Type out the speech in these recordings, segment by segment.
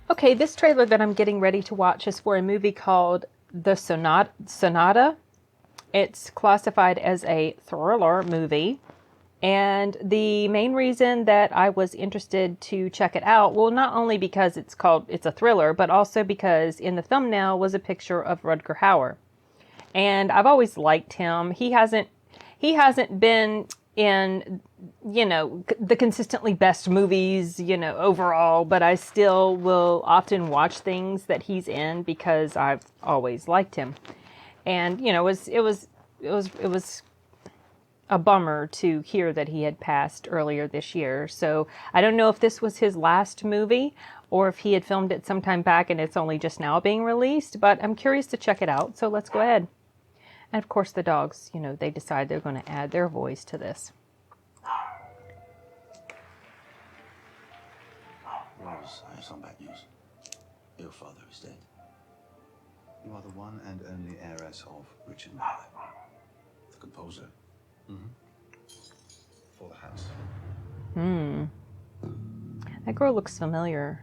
Okay, this trailer that I'm getting ready to watch is for a movie called The Sonata. It's classified as a thriller movie. And the main reason that I was interested to check it out, well, not only because it's a thriller, but also because in the thumbnail was a picture of Rutger Hauer. And I've always liked him. He hasn't been in, the consistently best movies, overall, but I still will often watch things that he's in because I've always liked him. And, it was a bummer to hear that he had passed earlier this year. So I don't know if this was his last movie or if he had filmed it sometime back and it's only just now being released, but I'm curious to check it out. So let's go ahead. And of course the dogs, they decide they're going to add their voice to this. Rose, I have some bad news. Your father is dead. You are the one and only heiress of Richard Mahler, the composer. For the house. That girl looks familiar.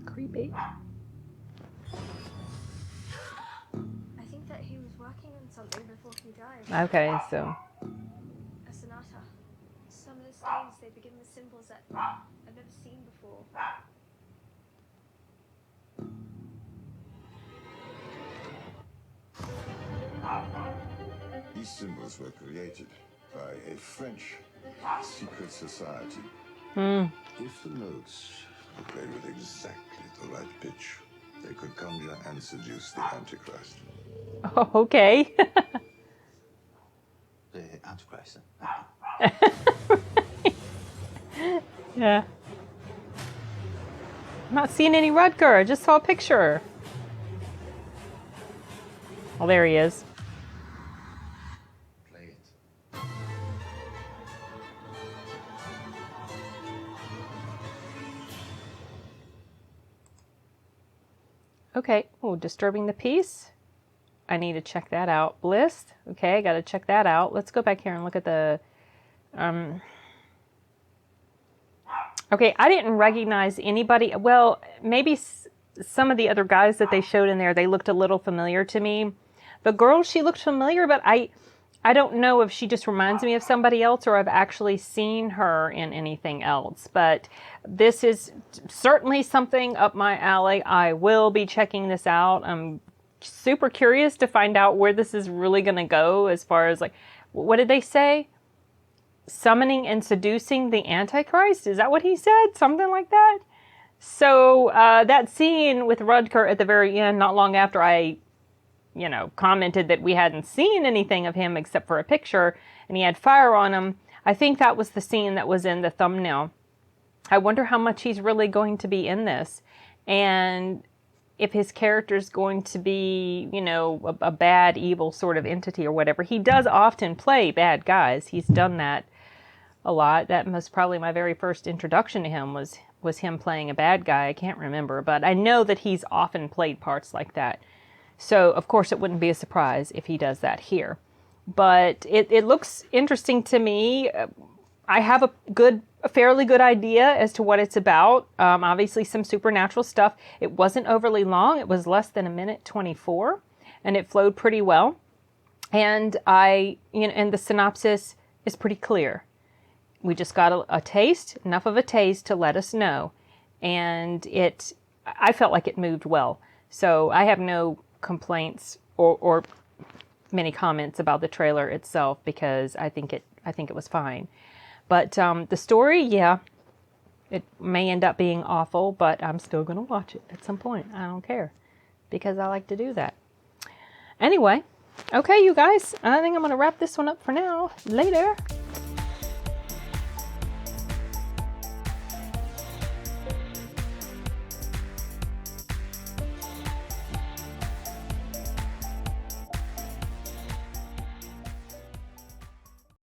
Creepy. I think that he was working on something before he died. Okay, so. A sonata. Some of the stones, they begin with symbols that I've never seen before. These symbols were created by a French secret society. If the notes were played with exactly the right pitch, they could conjure and seduce the Antichrist. Oh, okay. The Antichrist. Yeah. I'm not seeing any Rutger. I just saw a picture. Oh, there he is. Play it. Okay. Oh, disturbing the peace. I need to check that out. Bliss. Okay, I got to check that out. Let's go back here and look at the... Okay, I didn't recognize anybody. Well, maybe some of the other guys that they showed in there, they looked a little familiar to me. The girl, she looked familiar, but I don't know if she just reminds me of somebody else or I've actually seen her in anything else. But this is certainly something up my alley. I will be checking this out. I'm super curious to find out where this is really going to go as far as, like, what did they say? Summoning and seducing the Antichrist? Is that what he said? Something like that? So that scene with Rutger at the very end, not long after I, commented that we hadn't seen anything of him except for a picture and he had fire on him, I think that was the scene that was in the thumbnail. I wonder how much he's really going to be in this and if his character's going to be, a bad, evil sort of entity or whatever. He does often play bad guys. He's done that a lot. That was probably my very first introduction to him was him playing a bad guy. I can't remember, but I know that he's often played parts like that. So, of course, it wouldn't be a surprise if he does that here. But it looks interesting to me. I have a fairly good idea as to what it's about. Obviously, some supernatural stuff. It wasn't overly long. It was less than 1:24, and it flowed pretty well. And and the synopsis is pretty clear. We just got a taste, enough of a taste to let us know. And I felt like it moved well. So I have no complaints or many comments about the trailer itself because I think it was fine. But the story, yeah, it may end up being awful, but I'm still going to watch it at some point. I don't care because I like to do that. Anyway, okay, you guys, I think I'm going to wrap this one up for now. Later.